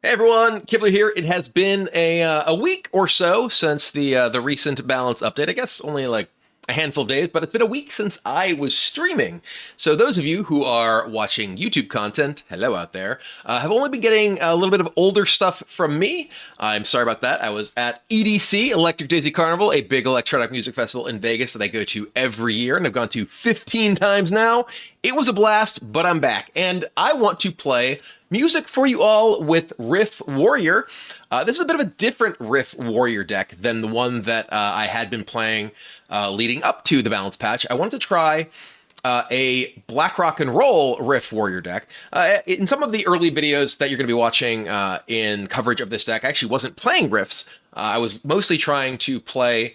Hey everyone, Kibler here. It has been a week or so since the recent balance update. I guess only like a handful of days, but it's been a week since I was streaming. So those of you who are watching YouTube content, hello out there, have only been getting a little bit of older stuff from me. I'm sorry about that. I was at EDC, Electric Daisy Carnival, a big electronic music festival in Vegas that I go to every year, and I've gone to 15 times now. It was a blast, but I'm back, and I want to play music for you all with Riff Warrior. This is a bit of a different Riff Warrior deck than the one that I had been playing leading up to the balance patch. I wanted to try a Black Rock and Roll Riff Warrior deck. In some of the early videos that you're going to be watching in coverage of this deck, I actually wasn't playing Riffs. I was mostly trying to play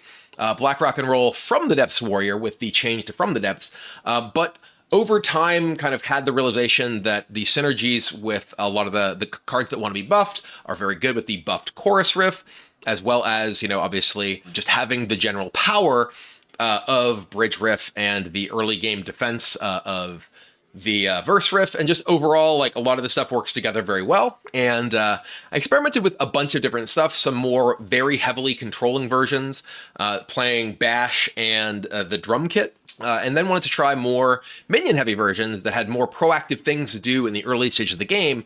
Black Rock and Roll From the Depths Warrior with the change to From the Depths, but over time, kind of had the realization that the synergies with a lot of the cards that want to be buffed are very good with the buffed Chorus Riff, as well as, you know, obviously just having the general power of Bridge Riff and the early game defense of the Verse Riff, and just overall, like, a lot of the stuff works together very well. And I experimented with a bunch of different stuff, some more very heavily controlling versions, playing Bash and the drum kit. And then wanted to try more minion-heavy versions that had more proactive things to do in the early stage of the game,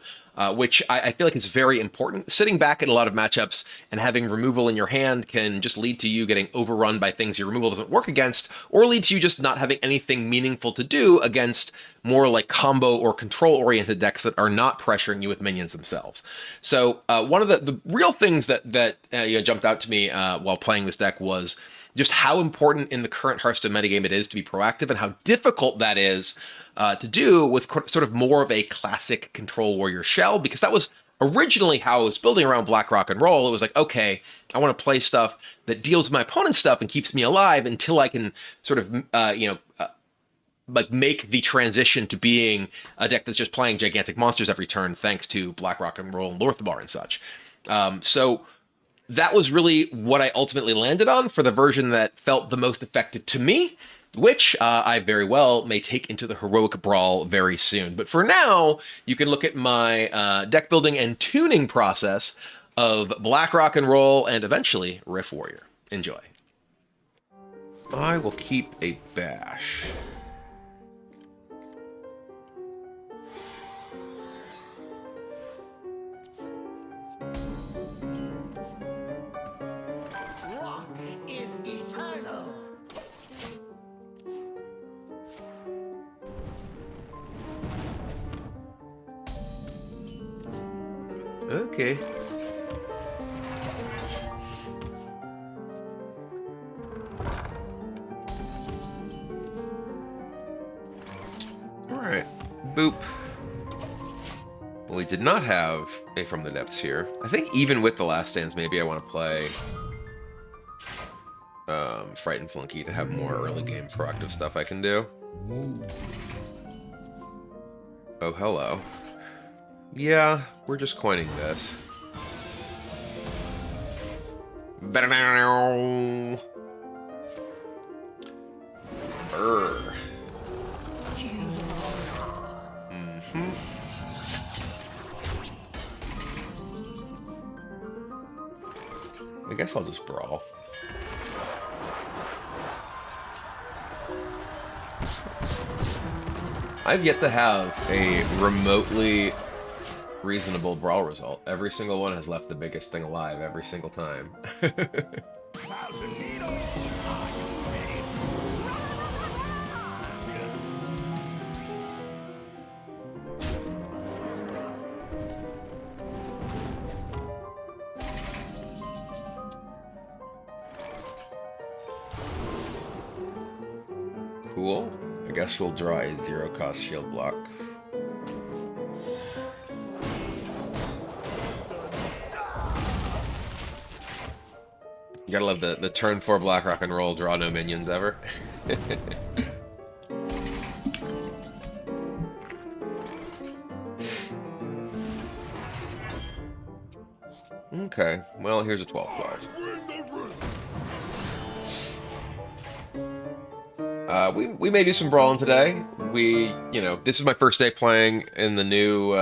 which I feel like is very important. Sitting back in a lot of matchups and having removal in your hand can just lead to you getting overrun by things your removal doesn't work against, or lead to you just not having anything meaningful to do against more like combo or control-oriented decks that are not pressuring you with minions themselves. So one of the real things that jumped out to me while playing this deck was just how important in the current Hearthstone metagame it is to be proactive, and how difficult that is to do with sort of more of a classic Control Warrior shell, because that was originally how I was building around Black Rock and Roll. It was like, okay, I want to play stuff that deals my opponent's stuff and keeps me alive until I can sort of, like make the transition to being a deck that's just playing gigantic monsters every turn, thanks to Black Rock and Roll and Lorthbar and such. So that was really what I ultimately landed on for the version that felt the most effective to me, which I very well may take into the Heroic Brawl very soon. But for now, you can look at my deck building and tuning process of Black Rock and Roll and eventually Riff Warrior. Enjoy. I will keep a Bash. Okay. Alright. Boop. Well, we did not have a From the Depths here. I think even with the Last Stands, maybe I want to play Frightened Flunky to have more early game proactive stuff I can do. Oh, hello. Yeah, we're just coining this. Brr. I guess I'll just brawl. I've yet to have a remotely reasonable brawl result. Every single one has left the biggest thing alive every single time. Cool. I guess we'll draw a 0-cost shield block. You gotta love the turn 4 Black Rock and Roll, draw no minions ever. Okay, well, here's a 12-12. We may do some brawling today. This is my first day playing in the new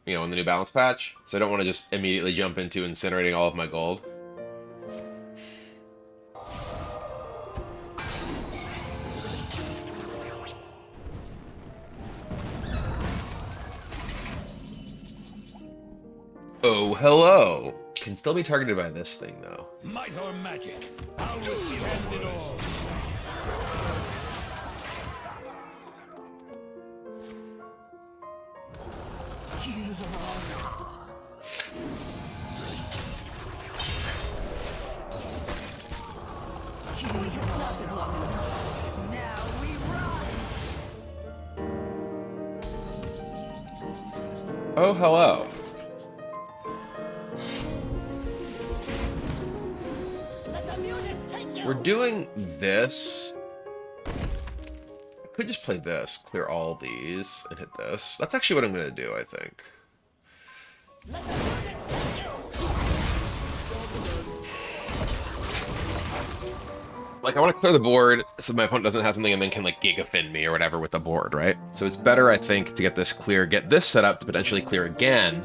you know, in the new balance patch. So I don't want to just immediately jump into incinerating all of my gold. Oh, hello. Can still be targeted by this thing, though. Might or magic, I'll withstand it all. Oh, hello. We're doing this. I could just play this, clear all these, and hit this. That's actually what I'm going to do, I think. Like, I want to clear the board so my opponent doesn't have something and then can, like, Gigafin me or whatever with the board, right? So it's better, I think, to get this clear, get this set up to potentially clear again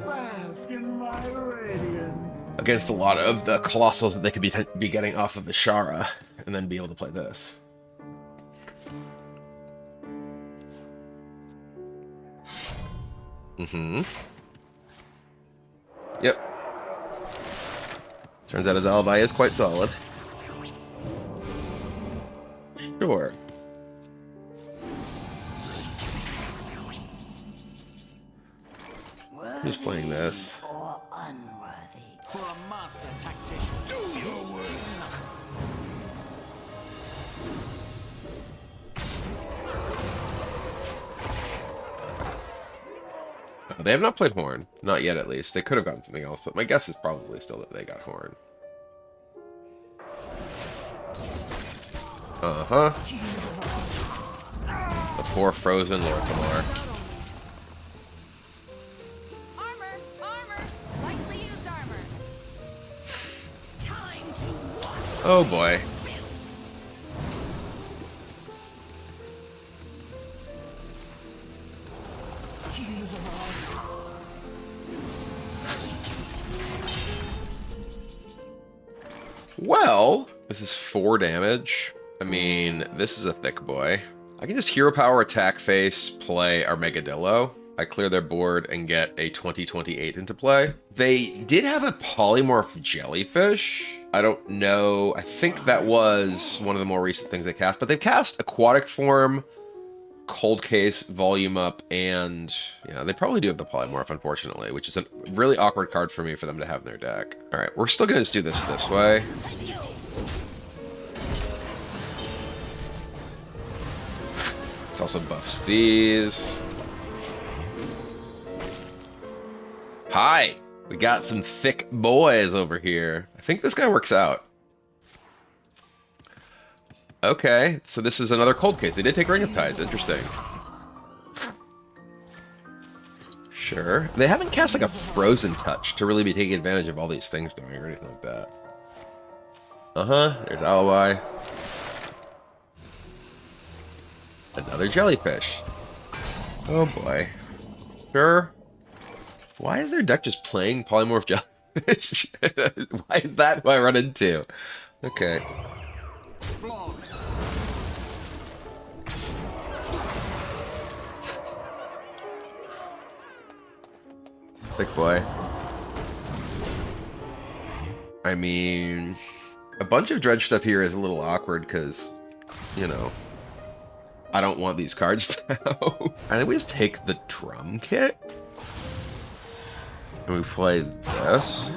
against a lot of the Colossals that they could be getting off of Ishara, and then be able to play this. Mm-hmm. Yep. Turns out his alibi is quite solid. Sure. Who's playing this? Or unworthy. For a master tactician, do your worst. They have not played Horn. Not yet, at least. They could have gotten something else, but my guess is probably still that they got Horn. Uh-huh. The poor frozen Lorthamar. Armor! Lightly used armor. Time to watch. Oh boy. Well, this is 4 damage. I mean, this is a thick boy. I can just hero power, attack face, play Armageddillo. I clear their board and get a 2028 into play. They did have a polymorph jellyfish. I don't know. I think that was one of the more recent things they cast, but they cast aquatic form, cold case, volume up, and yeah, they probably do have the polymorph, unfortunately, which is a really awkward card for me for them to have in their deck. All right, we're still gonna just do this way. It also buffs these. Hi! We got some thick boys over here. I think this guy works out. Okay, so this is another cold case. They did take Ring of Tides. Interesting. Sure. They haven't cast like a Frozen Touch to really be taking advantage of all these things doing or anything like that. Uh-huh. There's Alibi. Another jellyfish. Oh boy. Sure. Why is their deck just playing polymorph jellyfish? Why is that who I run into? Okay. Thick boy. I mean, a bunch of dredge stuff here is a little awkward because, you know, I don't want these cards now. I think we just take the drum kit. And we play this.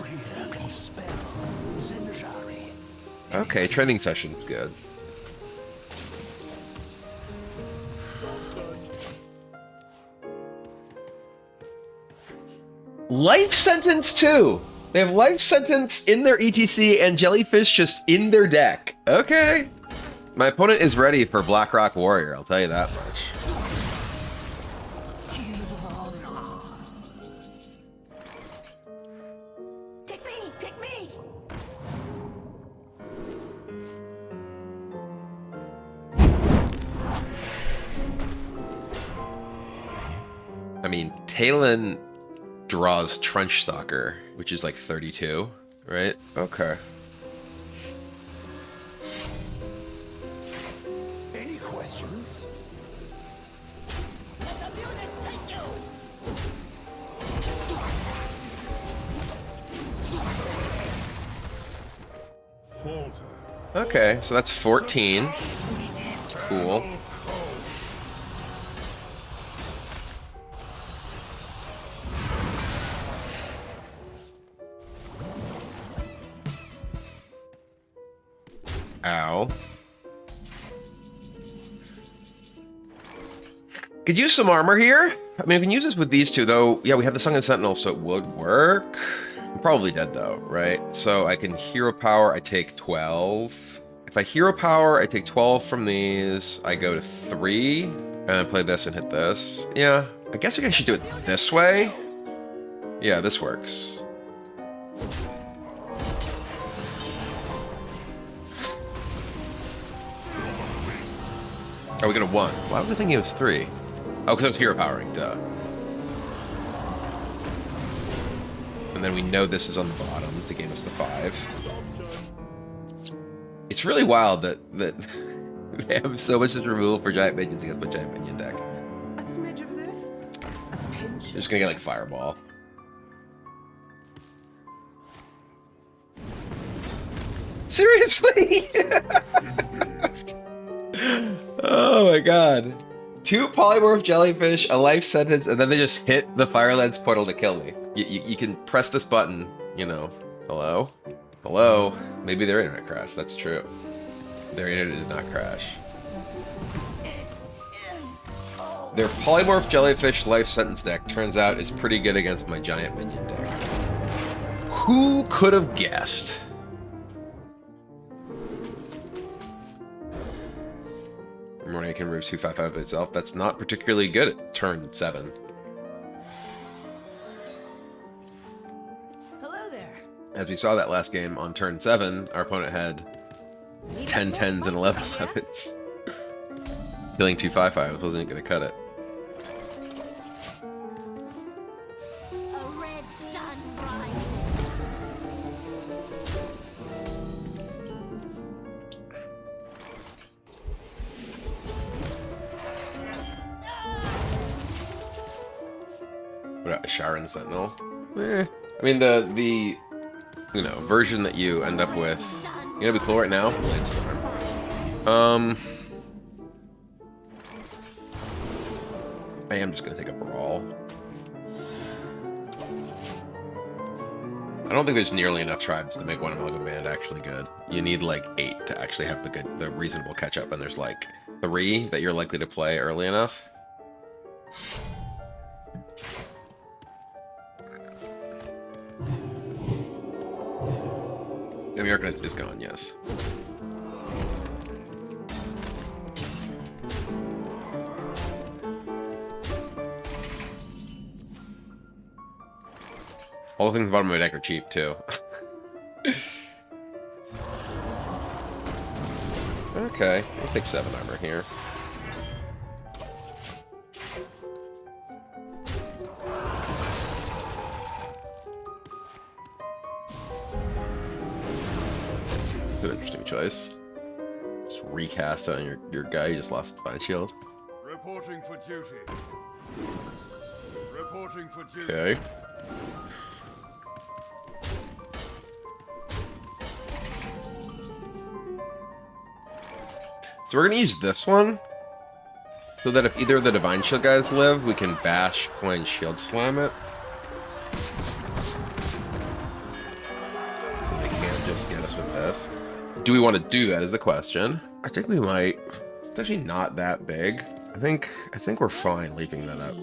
Okay, training session's good. Life Sentence too! They have Life Sentence in their ETC and Jellyfish just in their deck. Okay. My opponent is ready for Blackrock Warrior, I'll tell you that much. Pick me! I mean, Talon draws Trench Stalker, which is like 32, right? Okay. Any questions? Falter. Okay, so that's 14. Cool. Ow. Could use some armor here. I mean, I can use this with these two, though. Yeah, we have the Sunken Sentinel, so it would work. I'm probably dead, though, right? So I can hero power. I take 12. If I hero power, I take 12 from these. I go to 3, and I play this and hit this. Yeah, I guess I should do it this way. Yeah, this works. Oh, we got a 1. Why was I thinking it was 3? Oh, because I was hero powering, duh. And then we know this is on the bottom to gain us the 5. It's really wild that they have so much as removal for giant minions against my giant minion deck. A smidge of this. A pinch. They're just gonna get like Fireball. Seriously? Oh my god. 2 polymorph jellyfish, a life sentence, and then they just hit the Fire Lens portal to kill me. You can press this button, you know. Hello? Hello? Maybe their internet crashed, that's true. Their internet did not crash. Their polymorph jellyfish life sentence deck turns out is pretty good against my giant minion deck. Who could have guessed? Morning can remove 2/5/5 of itself. That's not particularly good at turn 7. Hello there. As we saw that last game on turn 7, our opponent had 10 10s and 11 11s. Killing 2/5/5 wasn't going to cut it. A red sun rises. What about a Sharon Sentinel? I mean, the you know, version that you end up with, you know, be cool right now. Bladestorm. I am just gonna take a Brawl. I don't think there's nearly enough tribes to make one Amalgam Band actually good. You need like 8 to actually have the reasonable catch up, and there's like 3 that you're likely to play early enough. American is gone, yes. All the things at the bottom of my deck are cheap, too. Okay, I'll take 7 armor here. An interesting choice. Just recast on your guy you just lost Divine Shield. Reporting for duty. Reporting for duty. Okay. So we're gonna use this one so that if either of the Divine Shield guys live, we can bash Coin Shield Slam it. So they can't just get us with this. Do we want to do that is the question. I think we might. It's actually not that big. I think we're fine leaving that up.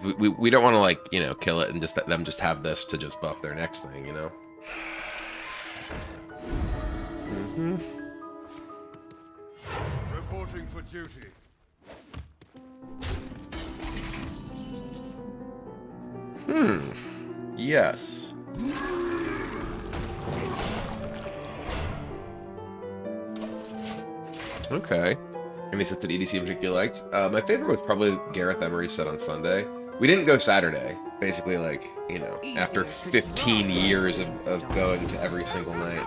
We don't want to, like, you know, kill it and just let them just have this to just buff their next thing, you know? Reporting for duty. Yes. Okay. Any sets at EDC in particular liked? My favorite was probably Gareth Emery's set on Sunday. We didn't go Saturday. Basically, like, you know, after 15 years of going to every single night.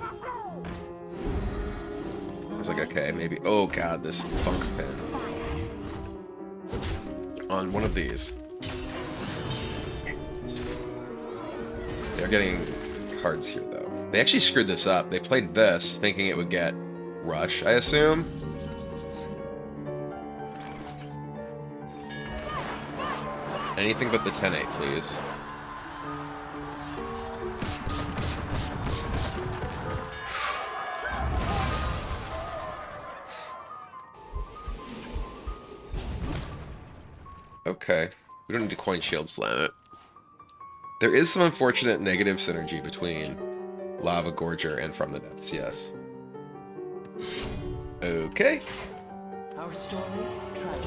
I was like, okay, maybe... Oh, God, this funk pin. On one of these. They're getting cards here, though. They actually screwed this up. They played this, thinking it would get Rush, I assume. Anything but the 10-8, please. Okay. We don't need to coin shield slam it. There is some unfortunate negative synergy between Lava Gorger and From the Depths, yes. Okay. Our story, tragic.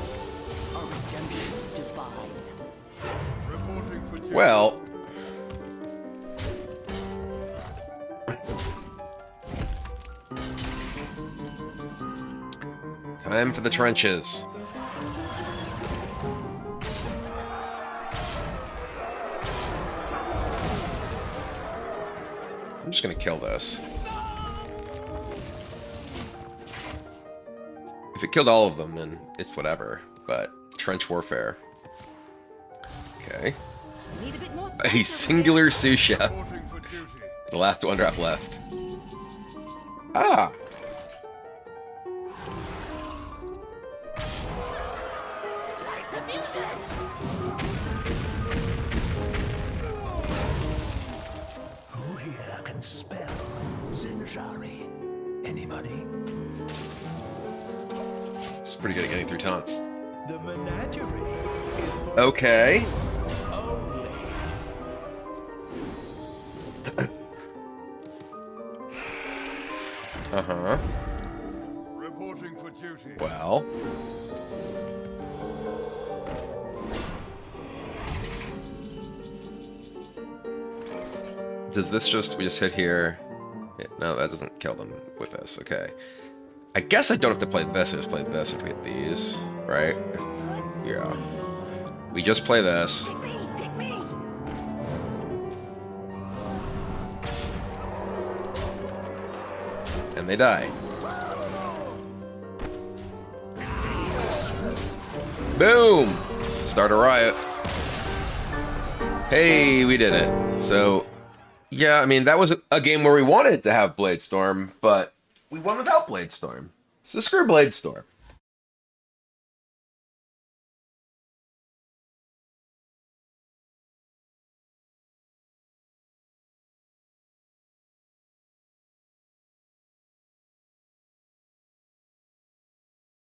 Our redemption, divine. Reporting for duty. Well... Time for the trenches. I'm just gonna kill this. If it killed all of them, then it's whatever. But trench warfare. Okay. Need a bit more A singular Susha. Reporting for duty. The last one drop left. Ah! the fuses. Who here can spell Zinjari? Anybody? It's pretty good at getting through taunts. The menagerie is for Okay. only. Uh-huh. Reporting for duty. Well. Does this just... We just hit here. Yeah, no, that doesn't kill them with this. Okay. I guess I don't have to play this. I just play this if we hit these. Right? Yeah. We just play this. Pick me, pick me. And they die. Boom! Start a riot. Hey, we did it. So, yeah, I mean, that was a game where we wanted to have Bladestorm, but we won without Bladestorm. So screw Bladestorm.